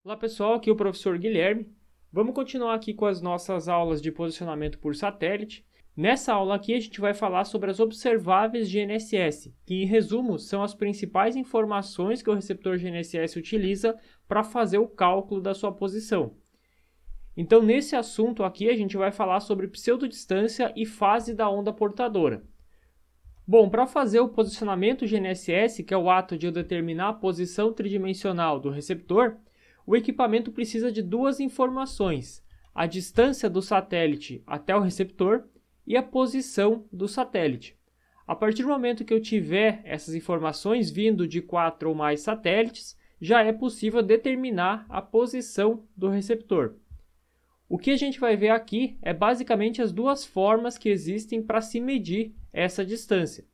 Olá pessoal, aqui é o professor Guilherme. Vamos continuar aqui com as nossas aulas de posicionamento por satélite. Nessa aula aqui a gente vai falar sobre as observáveis GNSS, que em resumo são as principais informações que o receptor GNSS utiliza para fazer o cálculo da sua posição. Então nesse assunto aqui a gente vai falar sobre pseudodistância e fase da onda portadora. Bom, para fazer o posicionamento GNSS, que é o ato de eu determinar a posição tridimensional do receptor, o equipamento precisa de duas informações: a distância do satélite até o receptor e a posição do satélite. A partir do momento que eu tiver essas informações vindo de 4 ou mais satélites, já é possível determinar a posição do receptor. O que a gente vai ver aqui é basicamente as duas formas que existem para se medir essa distância.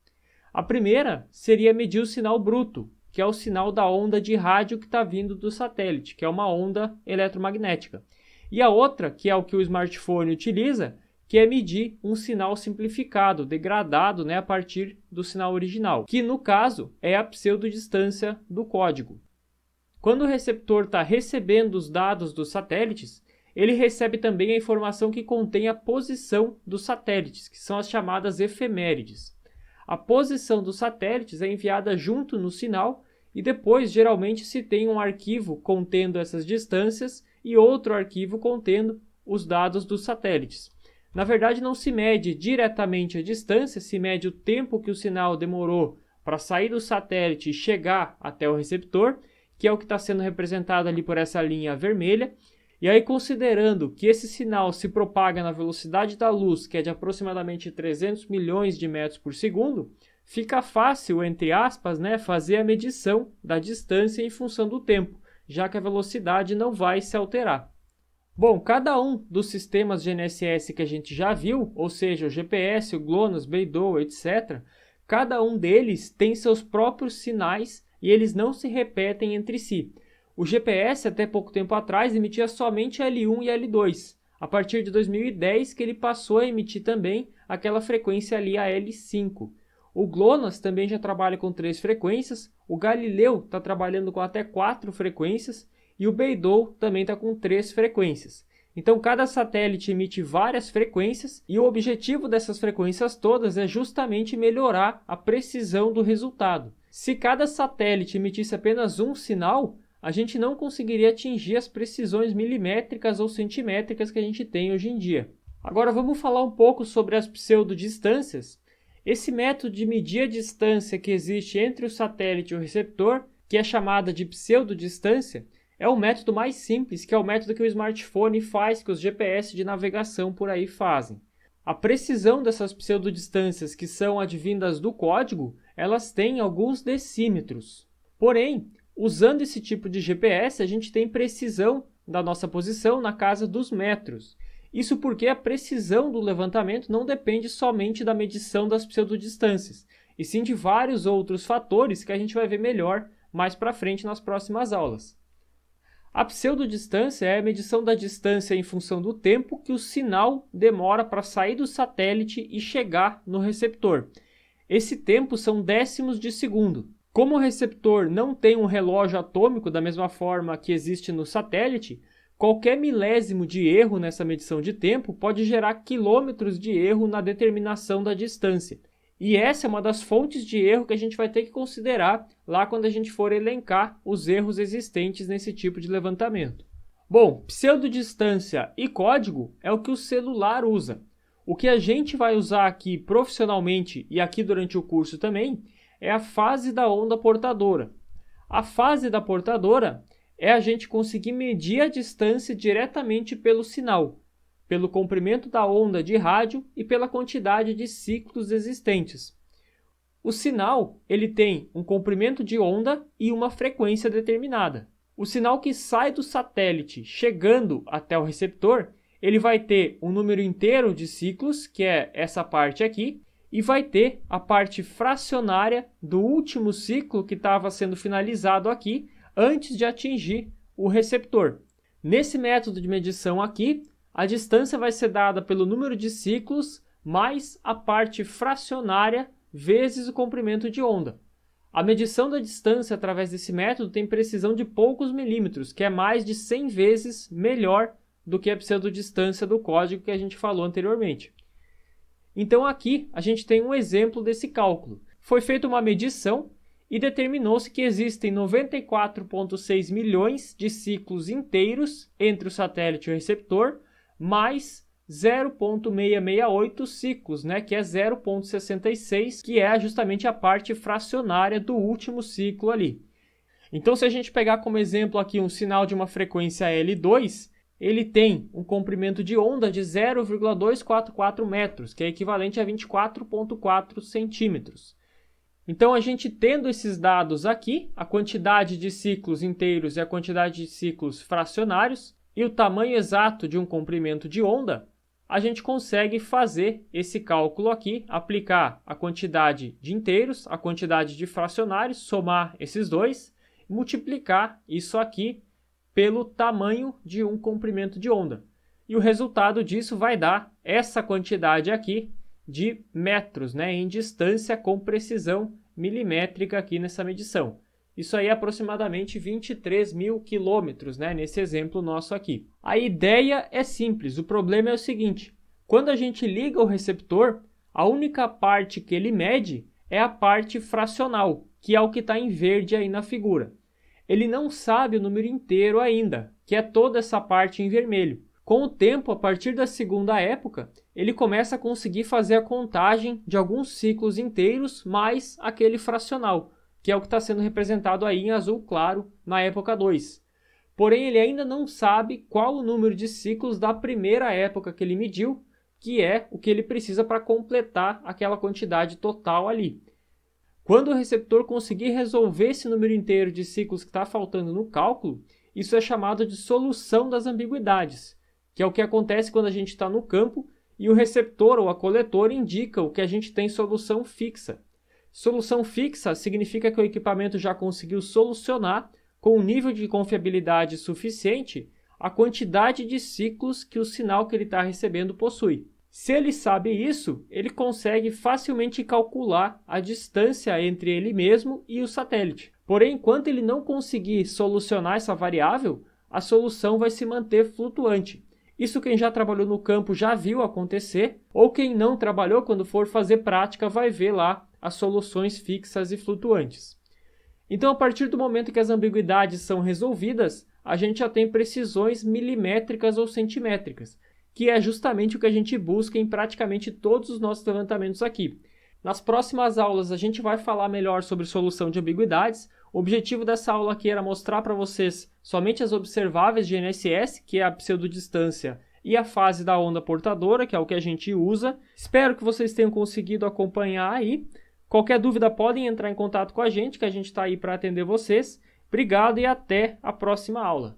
A primeira seria medir o sinal bruto, que é o sinal da onda de rádio que está vindo do satélite, que é uma onda eletromagnética. E a outra, que é o que o smartphone utiliza, que é medir um sinal simplificado, degradado, a partir do sinal original, que no caso é a pseudodistância do código. Quando o receptor está recebendo os dados dos satélites, ele recebe também a informação que contém a posição dos satélites, que são as chamadas efemérides. A posição dos satélites é enviada junto no sinal e depois geralmente se tem um arquivo contendo essas distâncias e outro arquivo contendo os dados dos satélites. Na verdade não se mede diretamente a distância, se mede o tempo que o sinal demorou para sair do satélite e chegar até o receptor, que é o que está sendo representado ali por essa linha vermelha. E aí, considerando que esse sinal se propaga na velocidade da luz, que é de aproximadamente 300 milhões de metros por segundo, fica fácil, entre aspas, fazer a medição da distância em função do tempo, já que a velocidade não vai se alterar. Bom, cada um dos sistemas GNSS que a gente já viu, ou seja, o GPS, o GLONASS, BeiDou, etc., cada um deles tem seus próprios sinais e eles não se repetem entre si. O GPS, até pouco tempo atrás, emitia somente L1 e L2. A partir de 2010, que ele passou a emitir também aquela frequência ali, a L5. O GLONASS também já trabalha com 3 frequências, o Galileu está trabalhando com até 4 frequências e o BeiDou também está com 3 frequências. Então, cada satélite emite várias frequências e o objetivo dessas frequências todas é justamente melhorar a precisão do resultado. Se cada satélite emitisse apenas um sinal, a gente não conseguiria atingir as precisões milimétricas ou centimétricas que a gente tem hoje em dia. Agora vamos falar um pouco sobre as pseudodistâncias. Esse método de medir a distância que existe entre o satélite e o receptor, que é chamada de pseudodistância, é o método mais simples, que é o método que o smartphone faz, que os GPS de navegação por aí fazem. A precisão dessas pseudodistâncias, que são advindas do código, elas têm alguns decímetros. Porém, usando esse tipo de GPS, a gente tem precisão da nossa posição na casa dos metros. Isso porque a precisão do levantamento não depende somente da medição das pseudodistâncias, e sim de vários outros fatores que a gente vai ver melhor mais para frente nas próximas aulas. A pseudodistância é a medição da distância em função do tempo que o sinal demora para sair do satélite e chegar no receptor. Esse tempo são décimos de segundo. Como o receptor não tem um relógio atômico da mesma forma que existe no satélite, qualquer milésimo de erro nessa medição de tempo pode gerar quilômetros de erro na determinação da distância. E essa é uma das fontes de erro que a gente vai ter que considerar lá quando a gente for elencar os erros existentes nesse tipo de levantamento. Bom, pseudodistância e código é o que o celular usa. O que a gente vai usar aqui profissionalmente e aqui durante o curso também é a fase da onda portadora. A fase da portadora é a gente conseguir medir a distância diretamente pelo sinal, pelo comprimento da onda de rádio e pela quantidade de ciclos existentes. O sinal ele tem um comprimento de onda e uma frequência determinada. O sinal que sai do satélite chegando até o receptor, ele vai ter um número inteiro de ciclos, que é essa parte aqui, e vai ter a parte fracionária do último ciclo que estava sendo finalizado aqui antes de atingir o receptor. Nesse método de medição aqui, a distância vai ser dada pelo número de ciclos mais a parte fracionária vezes o comprimento de onda. A medição da distância através desse método tem precisão de poucos milímetros, que é mais de 100 vezes melhor do que a pseudodistância do código que a gente falou anteriormente. Então aqui a gente tem um exemplo desse cálculo. Foi feita uma medição e determinou-se que existem 94,6 milhões de ciclos inteiros entre o satélite e o receptor, mais 0,668 ciclos, que é 0,66, que é justamente a parte fracionária do último ciclo ali. Então, se a gente pegar como exemplo aqui um sinal de uma frequência L2, ele tem um comprimento de onda de 0,244 metros, que é equivalente a 24,4 centímetros. Então, a gente tendo esses dados aqui, a quantidade de ciclos inteiros e a quantidade de ciclos fracionários, e o tamanho exato de um comprimento de onda, a gente consegue fazer esse cálculo aqui, aplicar a quantidade de inteiros, a quantidade de fracionários, somar esses dois, e multiplicar isso aqui pelo tamanho de um comprimento de onda. E o resultado disso vai dar essa quantidade aqui de metros, em distância com precisão milimétrica aqui nessa medição. Isso aí é aproximadamente 23 mil quilômetros, nesse exemplo nosso aqui. A ideia é simples, o problema é o seguinte: quando a gente liga o receptor, a única parte que ele mede é a parte fracional, que é o que está em verde aí na figura. Ele não sabe o número inteiro ainda, que é toda essa parte em vermelho. Com o tempo, a partir da segunda época, ele começa a conseguir fazer a contagem de alguns ciclos inteiros mais aquele fracional, que é o que está sendo representado aí em azul claro na época 2. Porém, ele ainda não sabe qual o número de ciclos da primeira época que ele mediu, que é o que ele precisa para completar aquela quantidade total ali. Quando o receptor conseguir resolver esse número inteiro de ciclos que está faltando no cálculo, isso é chamado de solução das ambiguidades, que é o que acontece quando a gente está no campo e o receptor ou a coletora indica o que a gente tem solução fixa. Solução fixa significa que o equipamento já conseguiu solucionar, com um nível de confiabilidade suficiente, a quantidade de ciclos que o sinal que ele está recebendo possui. Se ele sabe isso, ele consegue facilmente calcular a distância entre ele mesmo e o satélite. Porém, enquanto ele não conseguir solucionar essa variável, a solução vai se manter flutuante. Isso quem já trabalhou no campo já viu acontecer, ou quem não trabalhou, quando for fazer prática, vai ver lá as soluções fixas e flutuantes. Então, a partir do momento que as ambiguidades são resolvidas, a gente já tem precisões milimétricas ou centimétricas, que é justamente o que a gente busca em praticamente todos os nossos levantamentos aqui. Nas próximas aulas a gente vai falar melhor sobre solução de ambiguidades. O objetivo dessa aula aqui era mostrar para vocês somente as observáveis de GNSS, que é a pseudodistância, e a fase da onda portadora, que é o que a gente usa. Espero que vocês tenham conseguido acompanhar aí. Qualquer dúvida podem entrar em contato com a gente, que a gente está aí para atender vocês. Obrigado e até a próxima aula.